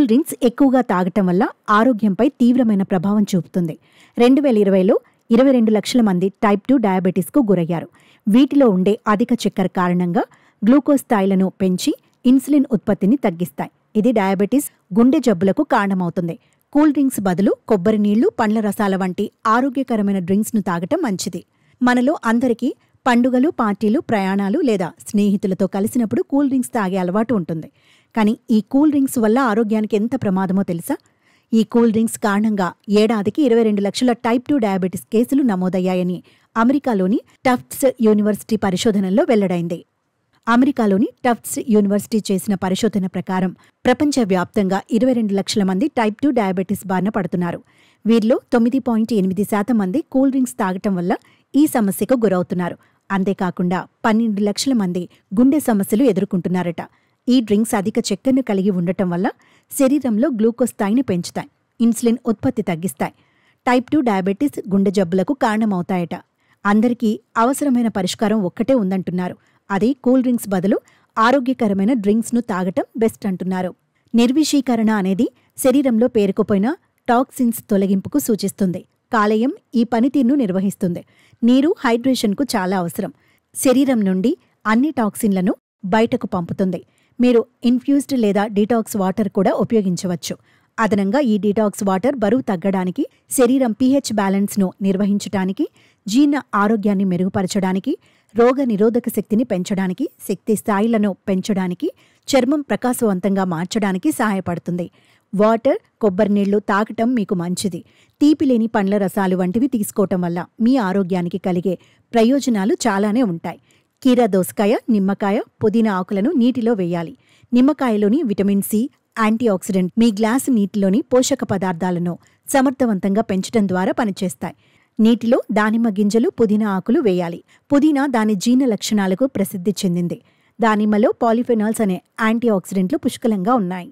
Cool drinks ఎక్కువగా తాగటం వల్ల ఆరోగ్యంపై తీవ్రమైన ప్రభావం చూపుతుంది. 2020లో 22 లక్షల మంది టైప్ 2 డయాబెటీస్కు గురయ్యారు. వీటిలో ఉండే అధిక చక్కెర కారణంగా గ్లూకోజ్ స్థాయిలను పెంచి ఇన్సులిన్ ఉత్పత్తిని తగ్గిస్తాయి. ఇది డయాబెటీస్, గుండె జబ్బులకు కారణమవుతుంది. కూల్ డ్రింక్స్ బదులు కొబ్బరి నీళ్లు, పండ్ల రసాల వంటి ఆరోగ్యకరమైన డ్రింక్స్ను తాగటం మంచిది. మనలో అందరికీ పండుగలు, పార్టీలు, ప్రయాణాలు లేదా స్నేహితులతో కలిసినప్పుడు కూల్ డ్రింక్స్ తాగే అలవాటు ఉంటుంది. కానీ ఈ కూల్ డ్రింక్స్ వల్ల ఆరోగ్యానికి ఎంత ప్రమాదమో తెలుసా? ఈ కూల్ డ్రింక్స్ కారణంగా ఏడాదికి 22 లక్షల టైప్ 2 డయాబెటీస్ కేసులు నమోదయ్యాయని అమెరికాలోని టఫ్ట్స్ యూనివర్సిటీ పరిశోధనలో వెల్లడైంది. అమెరికాలోని టఫ్ట్స్ యూనివర్సిటీ చేసిన పరిశోధన ప్రకారం ప్రపంచవ్యాప్తంగా 22 లక్షల మంది టైప్ 2 డయాబెటీస్ బారిన పడుతున్నారు. వీరిలో 9.8% మంది కూల్ డ్రింక్స్ తాగటం వల్ల ఈ సమస్యకు గురవుతున్నారు. అంతేకాకుండా 12 లక్షల మంది గుండె సమస్యలు ఎదుర్కొంటున్నారట. ఈ డ్రింక్స్ అధిక చక్కెరను కలిగి ఉండటం వల్ల శరీరంలో గ్లూకోజ్ స్థాయిని పెంచుతాయి, ఇన్సులిన్ ఉత్పత్తి తగ్గిస్తాయి. టైప్ 2 డయాబెటీస్, గుండె జబ్బులకు కారణమవుతాయట. అందరికీ అవసరమైన పరిష్కారం ఒక్కటే ఉందంటున్నారు. అది కూల్ డ్రింక్స్ బదులు ఆరోగ్యకరమైన డ్రింక్స్ను తాగటం బెస్ట్ అంటున్నారు. నిర్విషీకరణ అనేది శరీరంలో పేరుకుపోయిన టాక్సిన్స్ తొలగింపుకు సూచిస్తుంది. కాలేయం ఈ పనితీరును నిర్వహిస్తుంది. నీరు హైడ్రేషన్కు చాలా అవసరం. శరీరం నుండి అన్ని టాక్సిన్లను బయటకు పంపుతుంది. మీరు ఇన్ఫ్యూజ్డ్ లేదా డీటాక్స్ వాటర్ కూడా ఉపయోగించవచ్చు. అదనంగా ఈ డీటాక్స్ వాటర్ బరువు తగ్గడానికి, శరీరం pH బ్యాలెన్స్ను నిర్వహించడానికి, జీర్ణ ఆరోగ్యాన్ని మెరుగుపరచడానికి, రోగ నిరోధక శక్తిని పెంచడానికి, శక్తి స్థాయిలను పెంచడానికి, చర్మం ప్రకాశవంతంగా మార్చడానికి సహాయపడుతుంది. వాటర్, కొబ్బరి నీళ్లు తాగటం మీకు మంచిది. తీపిలేని పండ్ల రసాలు వంటివి తీసుకోవటం వల్ల మీ ఆరోగ్యానికి కలిగే ప్రయోజనాలు చాలానే ఉంటాయి. కీర దోసకాయ, నిమ్మకాయ, పుదీనా ఆకులను నీటిలో వేయాలి. నిమ్మకాయలోని విటమిన్ సి, యాంటీఆక్సిడెంట్ మీ గ్లాసు నీటిలోని పోషక పదార్థాలను సమర్థవంతంగా పెంచడం ద్వారా పనిచేస్తాయి. నీటిలో దానిమ్మ గింజలు, పుదీనా ఆకులు వేయాలి. పుదీనా దాని జీర్ణ లక్షణాలకు ప్రసిద్ధి చెందింది. దానిమ్మలో పాలిఫెనాల్స్ అనే యాంటీఆక్సిడెంట్లు పుష్కలంగా ఉన్నాయి.